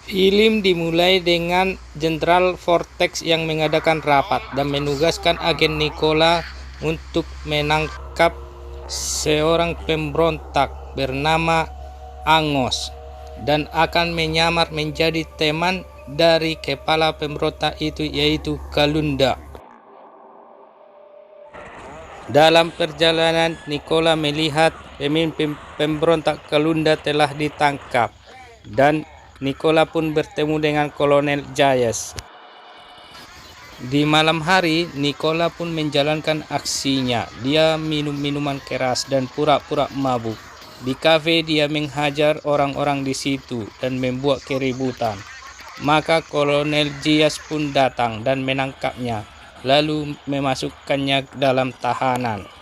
Ilim dimulai dengan Jenderal Vortex yang mengadakan rapat dan menugaskan agen Nikola untuk menangkap seorang pemberontak bernama Angos dan akan menyamar menjadi teman dari kepala pemberontak itu, yaitu Kalunda. Dalam perjalanan, Nikola melihat pemimpin pemberontak Kalunda telah ditangkap dan Nikola pun bertemu dengan Kolonel Jayes. Di malam hari, Nikola pun menjalankan aksinya. Dia minum minuman keras dan pura-pura mabuk. Di kafe dia menghajar orang-orang di situ dan membuat keributan. Maka Kolonel Jayes pun datang dan menangkapnya, lalu memasukkannya dalam tahanan.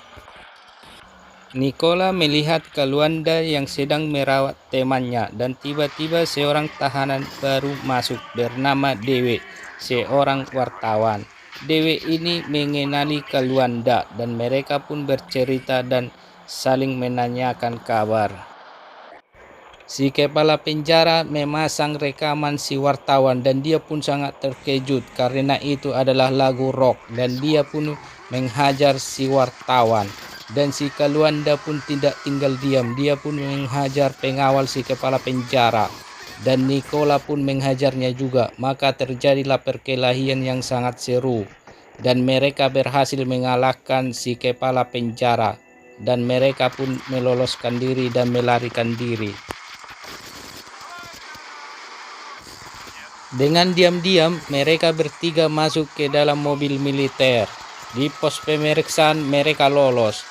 Nikola melihat Kalunda yang sedang merawat temannya dan tiba-tiba seorang tahanan baru masuk bernama Dewe, seorang wartawan. Dewe ini mengenali Kalunda dan mereka pun bercerita dan saling menanyakan kabar. Si kepala penjara memasang rekaman si wartawan dan dia pun sangat terkejut karena itu adalah lagu rock dan dia pun menghajar si wartawan. Dan si Kalunda pun tidak tinggal diam, dia pun menghajar pengawal si kepala penjara. Dan Nikola pun menghajarnya juga, maka terjadilah perkelahian yang sangat seru. Dan mereka berhasil mengalahkan si kepala penjara. Dan mereka pun meloloskan diri dan melarikan diri. Dengan diam-diam, mereka bertiga masuk ke dalam mobil militer. Di pos pemeriksaan mereka lolos.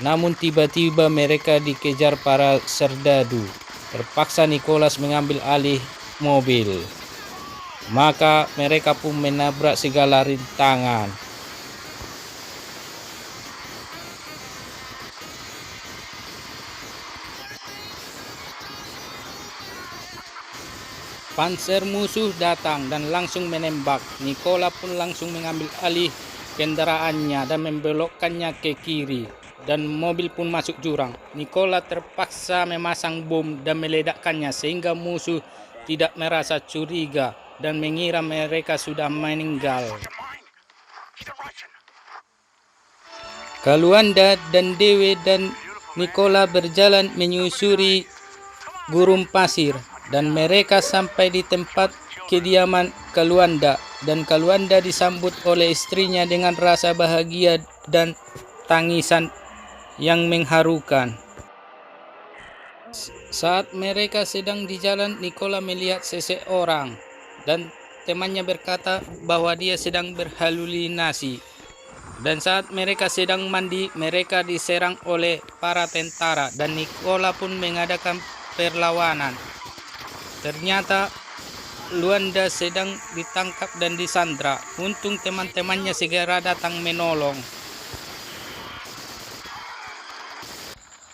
Namun tiba-tiba mereka dikejar para serdadu. Terpaksa Nicholas mengambil alih mobil. Maka mereka pun menabrak segala rintangan. Panzer musuh datang dan langsung menembak. Nikola pun langsung mengambil alih kendaraannya dan membelokkannya ke kiri. Dan mobil pun masuk jurang. Nikola terpaksa memasang bom dan meledakkannya sehingga musuh tidak merasa curiga dan mengira mereka sudah meninggal. Kalunda dan Dewe dan Nikola berjalan menyusuri gurun pasir dan mereka sampai di tempat kediaman Kalunda dan Kalunda disambut oleh istrinya dengan rasa bahagia dan tangisan yang mengharukan. Saat mereka sedang di jalan, Nikola melihat seseorang dan temannya berkata bahwa dia sedang berhalusinasi. Dan saat mereka sedang mandi, mereka diserang oleh para tentara dan Nikola pun mengadakan perlawanan. Ternyata Luanda sedang ditangkap dan disandra. Untung teman-temannya segera datang menolong.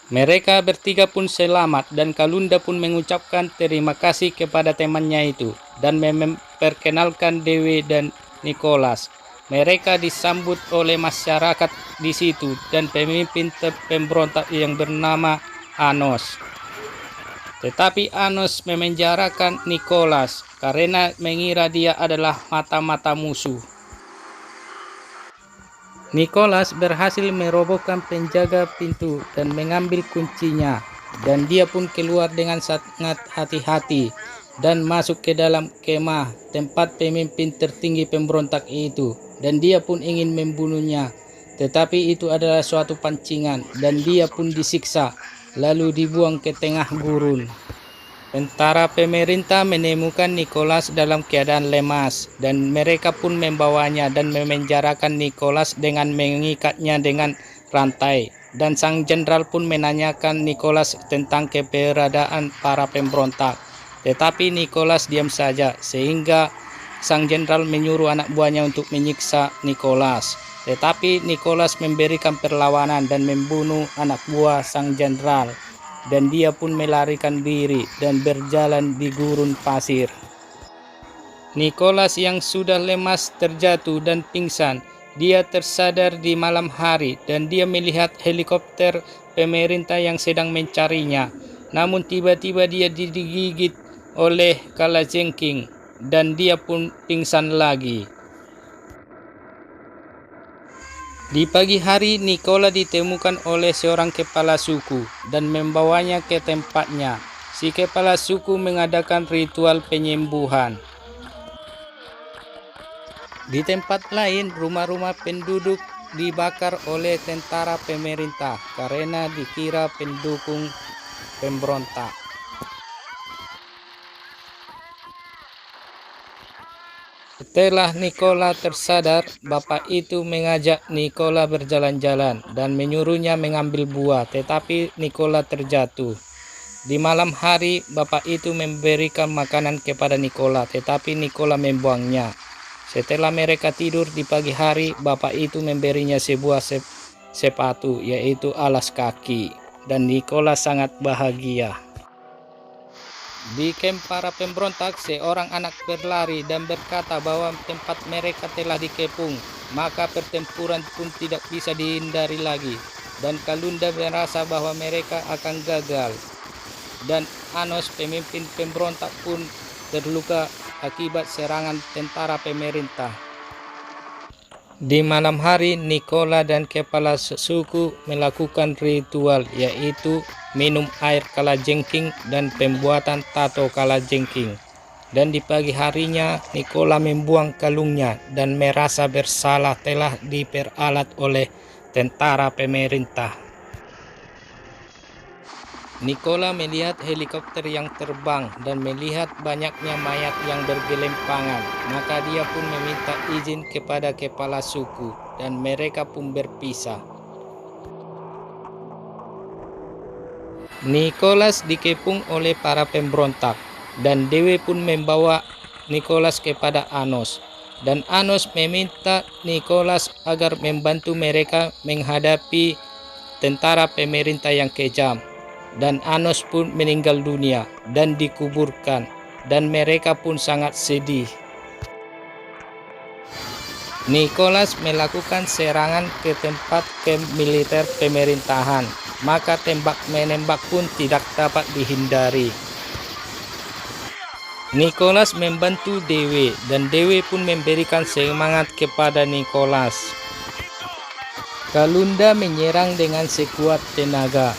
Mereka bertiga pun selamat dan Kalunda pun mengucapkan terima kasih kepada temannya itu dan memperkenalkan Dewe dan Nicholas. Mereka disambut oleh masyarakat di situ dan pemimpin pemberontak yang bernama Anos. Tetapi Anos memenjarakan Nicholas karena mengira dia adalah mata-mata musuh. Nicholas berhasil merobohkan penjaga pintu dan mengambil kuncinya dan dia pun keluar dengan sangat hati-hati dan masuk ke dalam kemah tempat pemimpin tertinggi pemberontak itu dan dia pun ingin membunuhnya, tetapi itu adalah suatu pancingan dan dia pun disiksa lalu dibuang ke tengah gurun. Tentara pemerintah menemukan Nicholas dalam keadaan lemas dan mereka pun membawanya dan memenjarakan Nicholas dengan mengikatnya dengan rantai. Dan sang jenderal pun menanyakan Nicholas tentang keberadaan para pemberontak. Tetapi Nicholas diam saja sehingga sang jenderal menyuruh anak buahnya untuk menyiksa Nicholas. Tetapi Nicholas memberikan perlawanan dan membunuh anak buah sang jenderal. Dan dia pun melarikan diri dan berjalan di gurun pasir. Nicholas yang sudah lemas terjatuh dan pingsan. Dia tersadar di malam hari dan dia melihat helikopter pemerintah yang sedang mencarinya. Namun tiba-tiba dia digigit oleh kalajengking dan dia pun pingsan lagi. Di pagi hari Nikola ditemukan oleh seorang kepala suku dan membawanya ke tempatnya. Si kepala suku mengadakan ritual penyembuhan. Di tempat lain, rumah-rumah penduduk dibakar oleh tentara pemerintah karena dikira pendukung pemberontak. Setelah Nikola tersadar, bapak itu mengajak Nikola berjalan-jalan dan menyuruhnya mengambil buah, tetapi Nikola terjatuh. Di malam hari, bapak itu memberikan makanan kepada Nikola, tetapi Nikola membuangnya. Setelah mereka tidur di pagi hari, bapak itu memberinya sebuah sepatu, yaitu alas kaki, dan Nikola sangat bahagia. Di kamp para pemberontak, seorang anak berlari dan berkata bahwa tempat mereka telah dikepung, maka pertempuran pun tidak bisa dihindari lagi, dan Kalunda merasa bahwa mereka akan gagal. Dan Anos, pemimpin pemberontak, pun terluka akibat serangan tentara pemerintah. Di malam hari, Nikola dan kepala suku melakukan ritual, yaitu minum air kalajengking dan pembuatan tato kalajengking. Dan di pagi harinya, Nikola membuang kalungnya dan merasa bersalah telah diperalat oleh tentara pemerintah. Nikola melihat helikopter yang terbang dan melihat banyaknya mayat yang bergelimpangan. Maka dia pun meminta izin kepada kepala suku dan mereka pun berpisah. Nikolas dikepung oleh para pemberontak dan Dewi pun membawa Nikolas kepada Anos. Dan Anos meminta Nikolas agar membantu mereka menghadapi tentara pemerintah yang kejam. Dan Anos pun meninggal dunia dan dikuburkan, dan mereka pun sangat sedih. Nikolas melakukan serangan ke tempat kamp militer pemerintahan, maka tembak-menembak pun tidak dapat dihindari. Nikolas membantu Dewi, dan Dewi pun memberikan semangat kepada Nikolas. Kalunda menyerang dengan sekuat tenaga.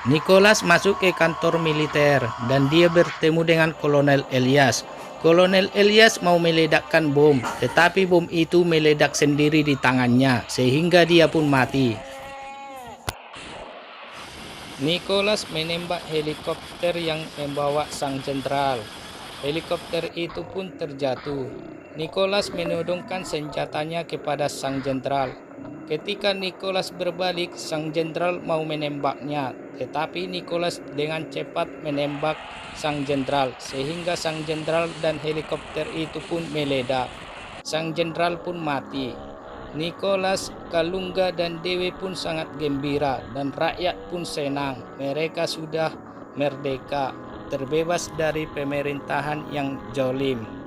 Nikolas masuk ke kantor militer dan dia bertemu dengan Kolonel Elias. Kolonel Elias mau meledakkan bom, tetapi bom itu meledak sendiri di tangannya sehingga dia pun mati. Nikolas menembak helikopter yang membawa sang jenderal. Helikopter itu pun terjatuh. Nikolas menodongkan senjatanya kepada sang jenderal. Ketika Nikolas berbalik, sang jenderal mau menembaknya, tetapi Nikolas dengan cepat menembak sang jenderal sehingga sang jenderal dan helikopter itu pun meledak. Sang jenderal pun mati. Nikolas, Kalunga dan Dewi pun sangat gembira dan rakyat pun senang. Mereka sudah merdeka, terbebas dari pemerintahan yang zalim.